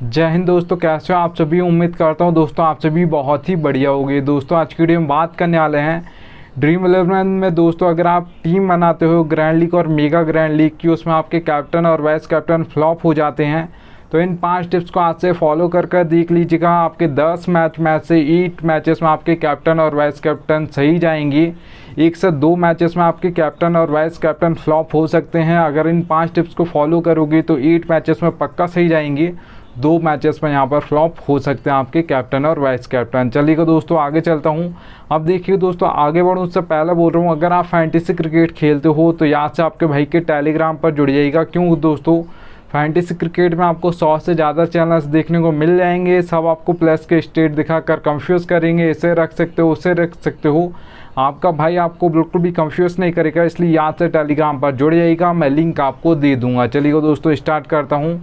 जय हिंद दोस्तों, कैसे हो आप सभी। उम्मीद करता हूँ दोस्तों आप सभी बहुत ही बढ़िया होंगे। दोस्तों आज की वीडियो में बात करने वाले हैं ड्रीम 11 में। दोस्तों अगर आप टीम बनाते हो ग्रैंड लीग और मेगा ग्रैंड लीग की, उसमें आपके कैप्टन और वाइस कैप्टन फ्लॉप हो जाते हैं, तो इन 5 टिप्स को आज से फॉलो कर देख लीजिएगा। आपके 10 मैच से 8 मैचेस में आपके कैप्टन और वाइस कैप्टन सही जाएंगी। 1 से 2 मैचेस में आपके कैप्टन और वाइस कैप्टन फ्लॉप हो सकते हैं। अगर इन 5 टिप्स को फॉलो करोगे तो 8 मैचेस में पक्का सही जाएंगी। 2 मैचेस में यहाँ पर फ्लॉप हो सकते हैं आपके कैप्टन और वाइस कैप्टन। चलिएगा दोस्तों आगे चलता हूँ। अब देखिए दोस्तों, आगे बढ़ूँ उससे पहले बोल रहा हूँ, अगर आप फैंटेसी क्रिकेट खेलते हो तो यहाँ से आपके भाई के टेलीग्राम पर जुड़ जाइएगा। क्यों दोस्तों, फैंटेसी क्रिकेट में आपको 100 से ज़्यादा चैनल्स देखने को मिल जाएंगे। सब आपको प्लस के स्टेट दिखाकर कंफ्यूज करेंगे, इसे रख सकते हो उसे रख सकते हो। आपका भाई आपको बिल्कुल भी कंफ्यूज नहीं करेगा, इसलिए यहाँ से टेलीग्राम पर जुड़ जाइएगा। मैं लिंक आपको दे दूँगा। चलिए दोस्तों स्टार्ट करता हूँ।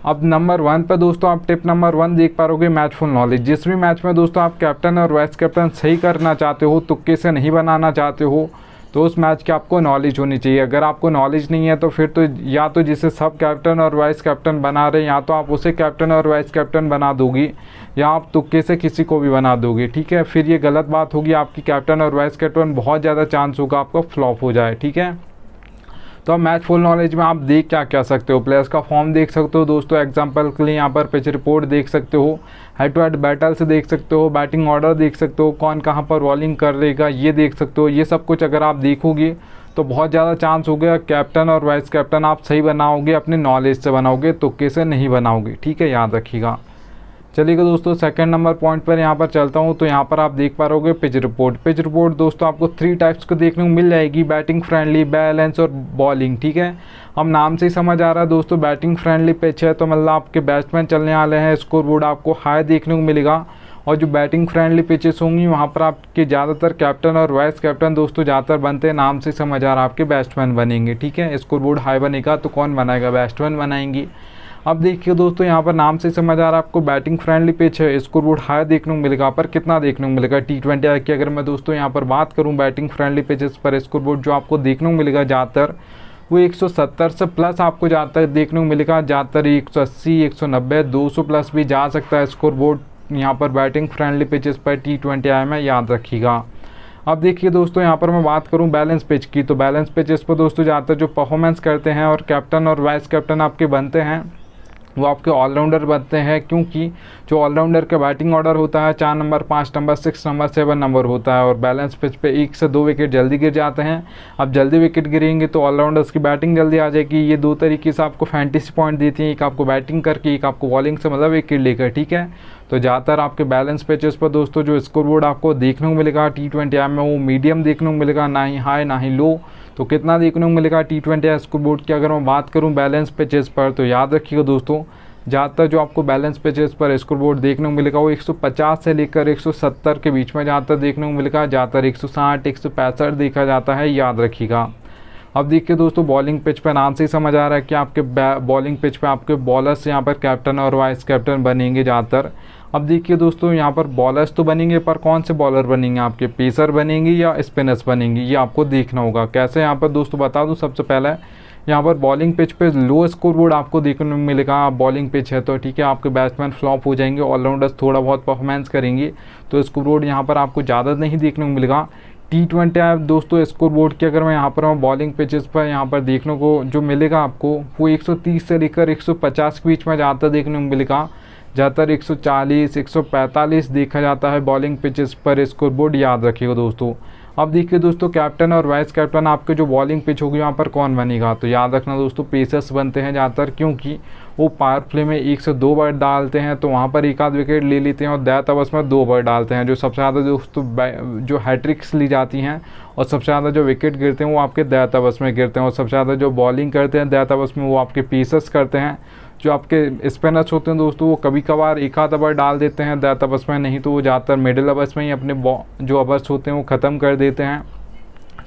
अब नंबर 1 पर दोस्तों आप टिप नंबर 1 देख पा रहोगे, मैच फुल नॉलेज। जिस भी मैच में दोस्तों आप कैप्टन और वाइस कैप्टन सही करना चाहते हो, तुक्के से नहीं बनाना चाहते हो, तो उस मैच की आपको नॉलेज होनी चाहिए। अगर आपको नॉलेज नहीं है तो फिर तो या तो जिसे सब कैप्टन और वाइस कैप्टन बना रहे हैं, या तो आप उसे कैप्टन और वाइस कैप्टन बना दोगी, या आप तुक्के से किसी को भी बना दोगे। ठीक है, फिर ये गलत बात होगी। आपकी कैप्टन और वाइस कैप्टन बहुत ज़्यादा चांस होगा आपका फ्लॉप हो जाए। ठीक है, तो अब मैच फुल नॉलेज में आप देख क्या क्या सकते हो। प्लेयर्स का फॉर्म देख सकते हो दोस्तों, एग्जांपल के लिए यहाँ पर पिच रिपोर्ट देख सकते हो, हेड टू हेड बैटल से देख सकते हो, बैटिंग ऑर्डर देख सकते हो, कौन कहाँ पर बॉलिंग कर देगा ये देख सकते हो। ये सब कुछ अगर आप देखोगे तो बहुत ज़्यादा चांस हो गया कैप्टन और वाइस कैप्टन आप सही बनाओगे, अपने नॉलेज से बनाओगे, तुक्के से नहीं बनाओगे। ठीक है, याद रखिएगा। चलिएगा दोस्तों सेकंड नंबर पॉइंट पर यहाँ पर चलता हूँ। तो यहाँ पर आप देख पा रहोगे पिच रिपोर्ट। पिच रिपोर्ट दोस्तों आपको 3 टाइप्स को देखने को मिल जाएगी, बैटिंग फ्रेंडली, बैलेंस और बॉलिंग। ठीक है, अब नाम से ही समझ आ रहा है दोस्तों, बैटिंग फ्रेंडली पिच है तो मतलब आपके बैट्समैन चलने वाले हैं, स्कोर बोर्ड आपको हाई देखने को मिलेगा। और जो बैटिंग फ्रेंडली पिचेस होंगी वहाँ पर आपके ज़्यादातर कैप्टन और वाइस कैप्टन दोस्तों ज़्यादातर बनते हैं। नाम से समझ आ रहा है आपके बैट्समैन बनेंगे। ठीक है, स्कोर बोर्ड हाई बनेगा तो कौन बनाएगा, बैट्समैन बनाएंगे। अब देखिए दोस्तों, यहाँ पर नाम से समझ आ रहा है आपको बैटिंग फ्रेंडली पिच है, स्कोर बोर्ड हाई देखने को मिलेगा। पर कितना देखने को मिलेगा, T20 की अगर मैं दोस्तों यहाँ पर बात करूँ बैटिंग फ्रेंडली पिचेस पर स्कोर बोर्ड जो आपको देखने को मिलेगा ज़्यादातर वो 170 से प्लस आपको ज़्यादातर देखने को मिलेगा। ज़्यादातर 180, 190, 200 प्लस भी जा सकता है स्कोर बोर्ड यहाँ पर बैटिंग फ्रेंडली पिचेस पर T20 में, याद रखिएगा। अब देखिए दोस्तों, यहाँ पर मैं बात करूँ बैलेंस पिच की, तो बैलेंस पिचेस पर दोस्तों ज़्यादातर जो परफॉर्मेंस करते हैं और कैप्टन और वाइस कैप्टन आपके बनते हैं वो आपके ऑलराउंडर बनते हैं। क्योंकि जो ऑलराउंडर का बैटिंग ऑर्डर होता है 4 नंबर, 5 नंबर, 6 नंबर, 7 नंबर होता है, और बैलेंस पिच पे 1 से 2 विकेट जल्दी गिर जाते हैं। अब जल्दी विकेट गिरेंगे तो ऑलराउंडर्स की बैटिंग जल्दी आ जाएगी। ये 2 तरीके से आपको फैंटेसी पॉइंट देती हैं, एक आपको बैटिंग करके, एक आपको बॉलिंग से, मतलब विकेट लेकर। ठीक है, तो ज़्यादातर आपके बैलेंस पिचेस पर दोस्तों जो स्कोर बोर्ड आपको देखने को मिलेगा T20 में वो मीडियम देखने को मिलेगा, ना ही हाई ना ही लो। तो कितना देखने को मिलेगा T20 स्कोर बोर्ड की अगर मैं बात करूँ बैलेंस पिचेस पर, तो याद रखिएगा दोस्तों ज़्यादातर जो आपको बैलेंस पिचेस पर स्कोर बोर्ड देखने को मिलेगा वो 150 से लेकर 170 के बीच में ज़्यादातर देखने को मिलेगा। ज़्यादातर 160, 165 देखा जाता है, याद रखिएगा। अब देखिए दोस्तों, बॉलिंग पिच पर नाम से ही समझ आ रहा है कि आपके बॉलिंग पिच पे आपके बॉलर्स यहाँ पर कैप्टन और वाइस कैप्टन बनेंगे ज़्यादातर। अब देखिए दोस्तों, यहाँ पर बॉलर्स तो बनेंगे, पर कौन से बॉलर बनेंगे, आपके पेसर बनेंगे या स्पिनर्स बनेंगे, ये आपको देखना होगा। कैसे यहाँ पर दोस्तों बता दूँ, सबसे पहले यहाँ पर बॉलिंग पिच पे लो स्कोर बोर्ड आपको देखने को मिलेगा। बॉलिंग पिच है तो ठीक है, आपके बैट्समैन फ्लॉप हो जाएंगे, ऑलराउंडर्स थोड़ा बहुत परफॉर्मेंस करेंगे, तो स्कोर बोर्ड यहाँ पर आपको ज़्यादा नहीं देखने को मिलेगा। T20 दोस्तों स्कोर बोर्ड की अगर मैं यहाँ पर बॉलिंग पिचेस पर यहाँ पर देखने को जो मिलेगा आपको वो 130 से लेकर 150 के बीच में ज़्यादातर देखने को मिलेगा। ज़्यादातर 140, 145 देखा जाता है बॉलिंग पिचेस पर स्कोर बोर्ड, याद रखिएगा दोस्तों। अब देखिए दोस्तों, कैप्टन और वाइस कैप्टन आपके जो बॉलिंग पिच होगी वहाँ पर कौन बनेगा, तो याद रखना दोस्तों पेसर्स बनते हैं ज़्यादातर। क्योंकि वो पावर प्ले में 1 से 2 ओवर डालते हैं, तो वहाँ पर 1 आध विकेट ले लेते हैं, और डेथ ओवर्स में 2 ओवर डालते हैं। जो सबसे ज़्यादा दोस्तों जो हैट्रिक्स ली जाती हैं और सबसे ज़्यादा जो विकेट गिरते हैं वो आपके डेथ ओवर्स में गिरते हैं, और सबसे ज़्यादा जो बॉलिंग करते हैं डेथ ओवर्स में वो आपके पेसर्स करते हैं। जो आपके स्पिनर्स होते हैं दोस्तों वो कभी कभार 1 आध ओवर डाल देते हैं डेथ ओवर्स में, नहीं तो वो ज़्यादातर मिडिल ओवर्स में ही अपने जो ओवर्स होते हैं वो ख़त्म कर देते हैं।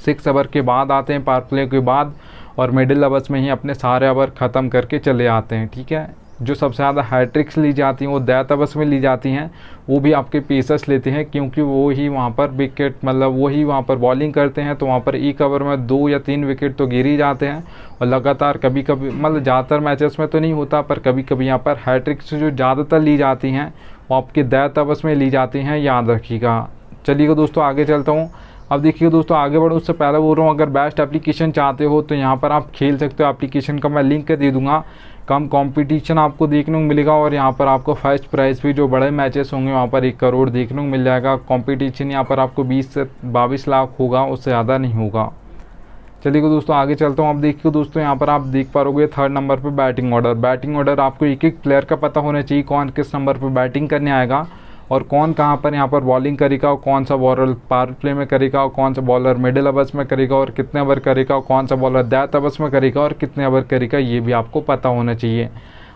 6 ओवर के बाद आते हैं पावर प्ले के बाद, और मिडिल ओवर्स में ही अपने सारे ओवर ख़त्म करके चले आते हैं। ठीक है, जो सबसे ज़्यादा हैट्रिक्स ली जाती हैं वो दैत अवस में ली जाती हैं, वो भी आपके पेसर्स लेते हैं, क्योंकि वो ही वहाँ पर विकेट मतलब वो ही वहाँ पर बॉलिंग करते हैं। तो वहाँ पर एक ओवर में 2 या 3 विकेट तो गिर ही जाते हैं। और लगातार कभी कभी मतलब ज़्यादातर मैचेस में तो नहीं होता, पर कभी कभी यहाँ पर हैट्रिक्स जो ज़्यादातर ली जाती हैं वो आपके दैत अवस में ली जाती हैं, याद रखिएगा। चलिएगा दोस्तों आगे चलता हूँ। अब देखिए दोस्तों आगे बढ़ो उससे पहले बोल रहा हूँ, अगर बेस्ट एप्लीकेशन चाहते हो तो यहाँ पर आप खेल सकते हो। एप्लीकेशन का मैं लिंक दे दूँगा। कम कंपटीशन आपको देखने को मिलेगा और यहाँ पर आपको फर्स्ट प्राइज़ भी जो बड़े मैचेस होंगे वहाँ पर 1 करोड़ देखने को मिल जाएगा। कंपटीशन यहाँ पर आपको 20 से 22 लाख होगा, उससे ज़्यादा नहीं होगा। चलिए दोस्तों आगे चलता हूँ। अब देखिए दोस्तों यहाँ पर आप देख पा रहोगे 3rd नंबर पर बैटिंग ऑर्डर। बैटिंग ऑर्डर आपको एक एक प्लेयर का पता होना चाहिए, कौन किस नंबर पर बैटिंग करने आएगा और कौन कहाँ पर यहाँ पर बॉलिंग करेगा, और कौन सा बॉलर पावर प्ले में करेगा, और कौन सा बॉलर मिडिल ओवर्स में करेगा और कितने ओवर करेगा, और कौन सा बॉलर दैट ओवर्स में करेगा और कितने ओवर करेगा, ये भी आपको पता होना चाहिए।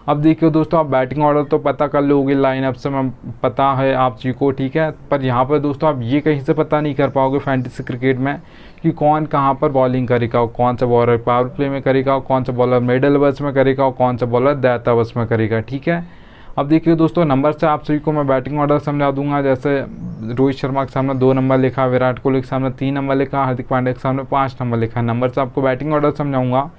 अब देखिए दोस्तों आप बैटिंग ऑर्डर तो पता कर लोगे, लाइनअप से मैं पता है आप जी को, ठीक है। पर यहाँ पर दोस्तों आप ये कहीं से पता नहीं कर पाओगे फैंटेसी क्रिकेट में कि कौन कहाँ पर बॉलिंग करेगा, और कौन सा बॉलर पावर प्ले में करेगा, और कौन सा बॉलर मिडिल ओवर्स में करेगा, और कौन सा बॉलर दैट ओवर्स में करेगा, ठीक है। अब देखिए दोस्तों नंबर से आप सभी को मैं बैटिंग ऑर्डर समझा दूंगा। जैसे रोहित शर्मा के सामने 2 नंबर लिखा, विराट कोहली के सामने 3 नंबर लिखा, हार्दिक पांड्या के सामने 5 नंबर लिखा। नंबर से आपको बैटिंग ऑर्डर समझाऊंगा।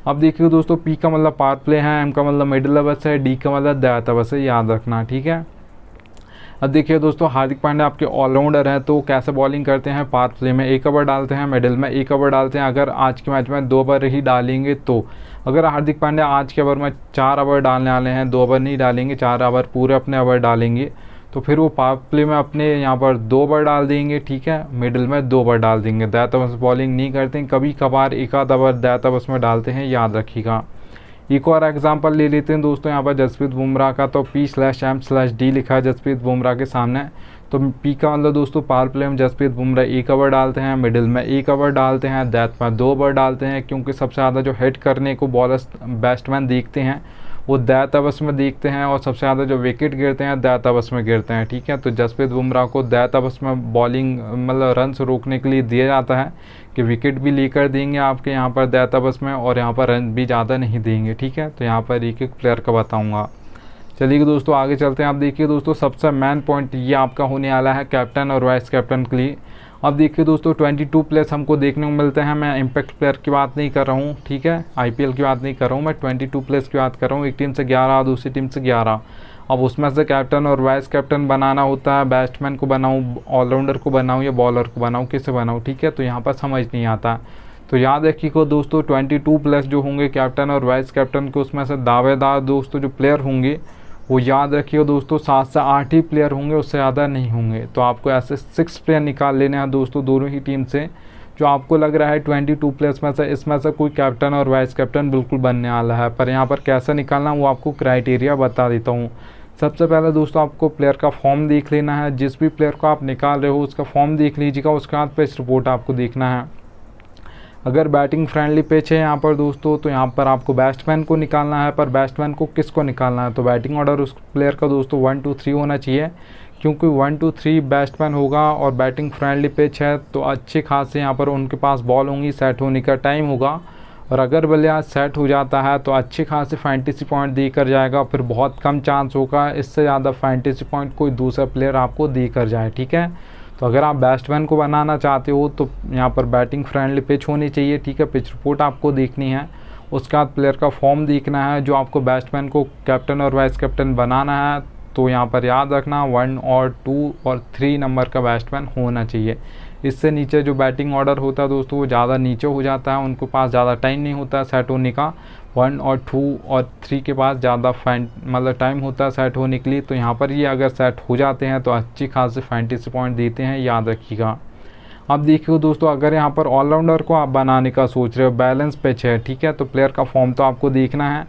अब देखिए दोस्तों पी का मतलब पावर प्ले है, एम का मतलब मिडिल ओवर्स है, डी का मतलब दैट ओवर्स है, याद रखना, ठीक है। अब देखिए दोस्तों हार्दिक पांड्या आपके ऑलराउंडर हैं, तो कैसे बॉलिंग करते हैं, पावर प्ले में 1 ओवर डालते हैं, मिडिल में 1 ओवर डालते हैं। अगर आज के मैच में 2 ओवर ही डालेंगे तो अगर हार्दिक पांड्या आज के ओवर में 4 ओवर डालने वाले हैं, 2 ओवर नहीं डालेंगे, 4 ओवर पूरे अपने ओवर डालेंगे, तो फिर वो पावर प्ले में अपने यहाँ पर 2 ओवर डाल देंगे, ठीक है। मिडिल में 2 ओवर डाल देंगे, दैट ओवर्स बॉलिंग नहीं करते हैं, कभी कभार 1 आध ओवर दैट ओवर्स में डालते हैं, याद रखिएगा। एक और एग्जांपल ले लेते हैं दोस्तों यहाँ पर जसप्रीत बुमराह का, तो P/M/D लिखा है जसप्रीत बुमराह के सामने। तो पी का मतलब दोस्तों पावर प्ले में जसप्रीत बुमराह 1 ओवर डालते हैं, मिडिल में 1 ओवर डालते हैं, दैट में 2 ओवर डालते हैं, क्योंकि सबसे ज़्यादा जो हिट करने को बॉलर्स बैट्समैन देखते हैं वो दैट ओवर्स में देखते हैं, और सबसे ज़्यादा जो विकेट गिरते हैं दैट ओवर्स में गिरते हैं, ठीक है। तो जसप्रीत बुमराह को दैट ओवर्स में बॉलिंग मतलब रन्स रोकने के लिए दिया जाता है कि विकेट भी लेकर देंगे आपके यहाँ पर दैट ओवर्स में, और यहाँ पर रन भी ज़्यादा नहीं देंगे, ठीक है। तो यहाँ पर एक एक प्लेयर का बताऊँगा। चलिए दोस्तों आगे चलते हैं। आप देखिए दोस्तों सबसे मेन पॉइंट ये आपका होने वाला है कैप्टन और वाइस कैप्टन के लिए। अब देखिए दोस्तों 22 प्लेयर्स हमको देखने को मिलते हैं। मैं इम्पैक्ट प्लेयर की बात नहीं कर रहा हूँ, ठीक है, IPL की बात नहीं कर रहा हूँ, मैं 22 प्लेयर्स की बात कर रहा हूँ। एक टीम से 11, दूसरी टीम से 11। अब उसमें से कैप्टन और वाइस कैप्टन बनाना होता है, बैट्समैन को बनाऊँ, ऑलराउंडर को बनाऊँ या बॉलर को बनाऊँ, किसे बनाऊँ, ठीक है। तो यहाँ पर समझ नहीं आता। तो याद रखिएगा दोस्तों 22 प्लेयर्स जो होंगे कैप्टन और वाइस कैप्टन के, उसमें से दावेदार दोस्तों जो प्लेयर होंगे वो याद रखिए दोस्तों 7 से 8 ही प्लेयर होंगे, उससे ज़्यादा नहीं होंगे। तो आपको ऐसे 6 प्लेयर निकाल लेने हैं दोस्तों दोनों ही टीम से, जो आपको लग रहा है 22 प्लेयर्स में से इसमें से कोई कैप्टन और वाइस कैप्टन बिल्कुल बनने वाला है। पर यहाँ पर कैसे निकालना वो आपको क्राइटेरिया बता देता हूँ। सबसे पहले दोस्तों आपको प्लेयर का फॉर्म देख लेना है। जिस भी प्लेयर को आप निकाल रहे हो उसका फॉर्म देख लीजिएगा, उसके बाद पिच रिपोर्ट आपको देखना है। अगर बैटिंग फ्रेंडली पिच है यहाँ पर दोस्तों तो यहाँ पर आपको बैट्समैन को निकालना है। पर बैट्समैन को किसको निकालना है, तो बैटिंग ऑर्डर उस प्लेयर का दोस्तों 1 2 3 होना चाहिए, क्योंकि 1 2 3 बैट्समैन होगा और बैटिंग फ्रेंडली पिच है तो अच्छे खासे यहाँ पर उनके पास बॉल होंगी, सेट होने का टाइम होगा। और अगर बल्लेबाज सेट हो जाता है तो अच्छे खासे फैंटेसी पॉइंट देकर जाएगा, फिर बहुत कम चांस होगा इससे ज़्यादा फैंटेसी पॉइंट कोई दूसरा प्लेयर आपको देकर जाए, ठीक है। तो अगर आप बैट्समैन को बनाना चाहते हो तो यहाँ पर बैटिंग फ्रेंडली पिच होनी चाहिए, ठीक है। पिच रिपोर्ट आपको देखनी है, उसके बाद प्लेयर का फॉर्म देखना है। जो आपको बैट्समैन को कैप्टन और वाइस कैप्टन बनाना है तो यहाँ पर याद रखना 1 और 2 और 3 नंबर का बैट्समैन होना चाहिए। इससे नीचे जो बैटिंग ऑर्डर होता है दोस्तों वो ज़्यादा नीचे हो जाता है, उनके पास ज़्यादा टाइम नहीं होता है सेट होने का। 1 और 2 और 3 के पास ज़्यादा मतलब टाइम होता है सेट होने के लिए। तो यहाँ पर ये अगर सेट हो जाते हैं तो अच्छी खासी फैंटेसी पॉइंट देते हैं, याद रखिएगा। अब देखिए दोस्तों अगर यहाँ पर ऑलराउंडर को आप बनाने का सोच रहे हो, बैलेंस पिच है, ठीक है, तो प्लेयर का फॉर्म तो आपको देखना है,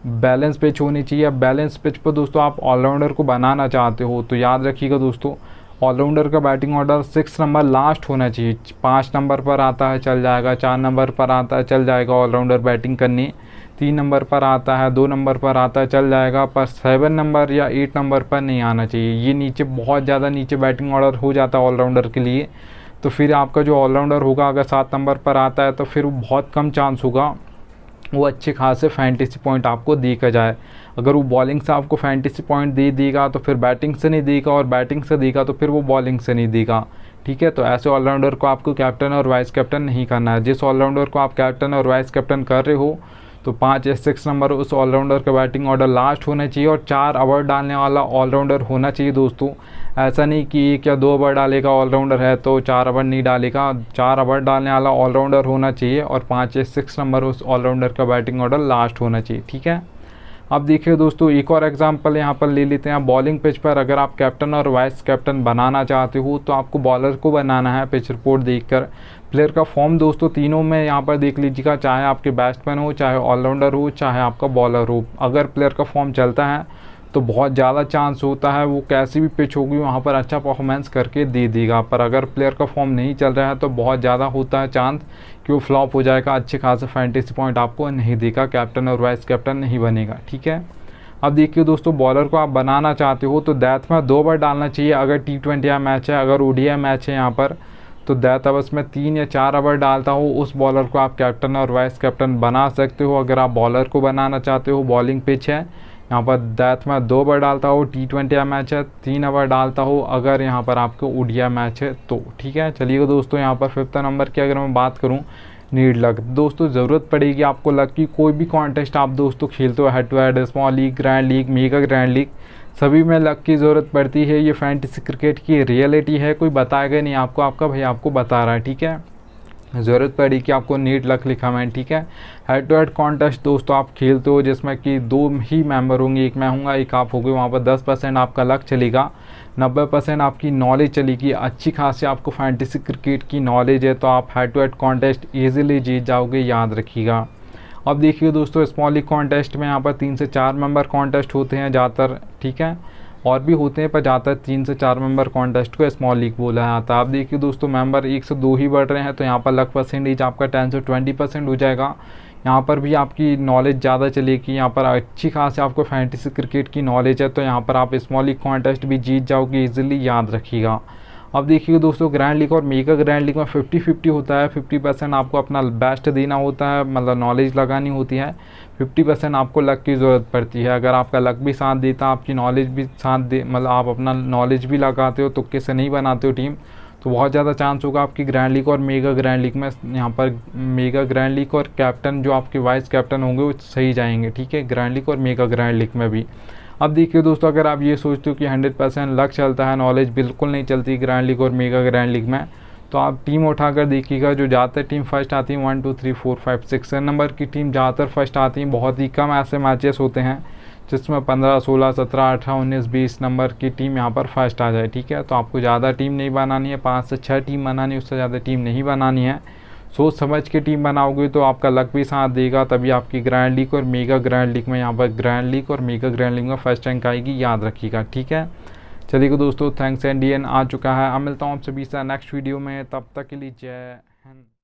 बैलेंस पिच होनी चाहिए। अब बैलेंस पिच पर दोस्तों आप ऑलराउंडर को बनाना चाहते हो तो याद रखिएगा दोस्तों ऑलराउंडर का बैटिंग ऑर्डर 6 नंबर लास्ट होना चाहिए। 5 नंबर पर आता है चल जाएगा, 4 नंबर पर आता है चल जाएगा ऑलराउंडर बैटिंग करने, 3 नंबर पर आता है, 2 नंबर पर आता है चल जाएगा, पर 7 नंबर या 8 नंबर पर नहीं आना चाहिए। ये नीचे बहुत ज़्यादा नीचे बैटिंग ऑर्डर हो जाता है ऑलराउंडर के लिए। तो फिर आपका जो ऑलराउंडर होगा अगर 7 नंबर पर आता है तो फिर बहुत कम चांस होगा वो अच्छे खासे फैंटेसी पॉइंट आपको देकर जाए। अगर वो बॉलिंग से आपको फैंटेसी पॉइंट दे देगा तो फिर बैटिंग से नहीं देगा, और बैटिंग से देगा तो फिर वो बॉलिंग से नहीं देगा। ठीक है, तो ऐसे ऑलराउंडर को आपको कैप्टन और वाइस कैप्टन नहीं करना है। जिस ऑलराउंडर को आप कैप्टन और वाइस कैप्टन कर रहे हो तो 5 या 6 नंबर उस ऑलराउंडर का बैटिंग ऑर्डर लास्ट होना चाहिए, और 4 ओवर डालने वाला ऑलराउंडर होना चाहिए दोस्तों। ऐसा नहीं कि 1 या 2 ओवर डालेगा ऑलराउंडर है तो 4 ओवर नहीं डालेगा। 4 ओवर डालने वाला ऑलराउंडर होना चाहिए, और 5 या 6 नंबर उस ऑलराउंडर का बैटिंग ऑर्डर लास्ट होना चाहिए। ठीक है, अब देखिए दोस्तों, एक और एग्जांपल यहाँ पर ले लेते हैं। बॉलिंग पिच पर अगर आप कैप्टन और वाइस कैप्टन बनाना चाहते हो तो आपको बॉलर को बनाना है पिच रिपोर्ट देखकर। प्लेयर का फॉर्म दोस्तों तीनों में यहाँ पर देख लीजिएगा, चाहे आपके बैट्समैन हो, चाहे ऑलराउंडर हो, चाहे आपका बॉलर हो। अगर प्लेयर का फॉर्म चलता है तो बहुत ज़्यादा चांस होता है वो कैसी भी पिच होगी वहाँ पर अच्छा परफॉर्मेंस करके दे देगा। पर अगर प्लेयर का फॉर्म नहीं चल रहा है तो बहुत ज़्यादा होता है चांस कि वो फ्लॉप हो जाएगा, अच्छे खासे फैंटेसी पॉइंट आपको नहीं देगा, कैप्टन और वाइस कैप्टन नहीं बनेगा। ठीक है, अब देखिए दोस्तों, बॉलर को आप बनाना चाहते हो तो डेथ में 2 ओवर डालना चाहिए अगर T20 मैच है। अगर ODI मैच है यहाँ पर तो डेथ ओवर्स में 3 या 4 ओवर डालता हो, उस बॉलर को आप कैप्टन और वाइस कैप्टन बना सकते हो। अगर आप बॉलर को बनाना चाहते हो, बॉलिंग पिच है यहाँ पर, डेथ में 2 ओवर डालता हो, T20 मैच है 3 ओवर डालता हो, अगर यहाँ पर आपको ODI मैच है तो। ठीक है, चलिए दोस्तों, यहाँ पर 5th नंबर की अगर मैं बात करूँ, नीड लक। दोस्तों ज़रूरत पड़ेगी आपको लक की। कोई भी कॉन्टेस्ट आप दोस्तों खेलते हो, head to head, small league, grand league, mega grand league, सभी में लक की ज़रूरत पड़ती है। ये फैंटेसी क्रिकेट की रियलिटी है, कोई बताएगा नहीं आपको, आपका भाई आपको बता रहा है। ठीक है, ज़रूरत पड़ी कि आपको नीड लक लिखा मैं। ठीक है, हेड टू हेड कॉन्टेस्ट दोस्तों आप खेलते हो जिसमें कि 2 ही मेंबर होंगे, एक मैं हूँगा एक आप होगे। वहाँ पर 10% आपका लक चलेगा, 90% आपकी नॉलेज चलेगी। अच्छी खासी आपको फैंटेसी क्रिकेट की नॉलेज है तो आप head to head contest easily जीत जाओगे, याद रखिएगा। अब देखिए दोस्तों, स्मॉल लीग कॉन्टेस्ट में यहाँ पर 3 से 4 मेंबर कॉन्टेस्ट होते हैं ज़्यादातर। ठीक है, और भी होते हैं पर ज़्यादातर 3 से 4 मेंबर कॉन्टेस्ट को स्मॉल लीग बोला जाता है। आप देखिए दोस्तों, मेंबर 1 से 2 ही बढ़ रहे हैं तो यहाँ पर लक परसेंटेज आपका 10 से 20% हो जाएगा। यहाँ पर भी आपकी नॉलेज ज़्यादा चलेगी, यहाँ पर अच्छी खासी आपको फैंटेसी क्रिकेट की नॉलेज है तो यहाँ पर आप स्मॉल लीग कॉन्टेस्ट भी जीत जाओगे ईजिली, याद रखिएगा। अब देखिए दोस्तों, ग्रैंड लीग और मेगा ग्रैंड लीग में 50-50 होता है। 50% आपको अपना बेस्ट देना होता है, मतलब नॉलेज लगानी होती है। 50% आपको लक की ज़रूरत पड़ती है। अगर आपका लक भी साथ देता, आपकी नॉलेज भी साथ दे, मतलब आप अपना नॉलेज भी लगाते हो, तुक्के से नहीं बनाते हो टीम, तो बहुत ज़्यादा चांस होगा आपकी ग्रैंड लीग और मेगा ग्रैंड लीग में। यहाँ पर मेगा ग्रैंड लीग और कैप्टन जो आपके वाइस कैप्टन होंगे वो सही जाएंगे। ठीक है, ग्रैंड लीग और मेगा ग्रैंड लीग में भी। अब देखिए दोस्तों, अगर आप ये सोचते हो कि 100% लक चलता है, नॉलेज बिल्कुल नहीं चलती ग्रैंड लीग और मेगा ग्रैंड लीग में, तो आप टीम उठाकर देखिएगा। जो ज़्यादातर टीम फर्स्ट आती है 1 2 3 4 5 6 नंबर की टीम ज़्यादातर फर्स्ट आती हैं। बहुत ही कम ऐसे मैचेस होते हैं जिसमें 15 16 17 18 19 20 नंबर की टीम यहाँ पर फर्स्ट आ जाए। ठीक है, तो आपको ज़्यादा टीम नहीं बनानी है, 5 से 6 टीम बनानी है, उससे ज़्यादा टीम नहीं बनानी है। सोच समझ के टीम बनाओगे तो आपका लक भी साथ देगा, तभी आपकी ग्रैंड लीग और मेगा ग्रैंड लीग में, यहाँ पर ग्रैंड लीग और मेगा ग्रैंड लीग में फर्स्ट रैंक आएगी, याद रखिएगा। ठीक है, चलिए दोस्तों, थैंक्स एंड DN आ चुका है। अब मिलता हूँ आप सभी से नेक्स्ट वीडियो में, तब तक के लिए जय हिंद।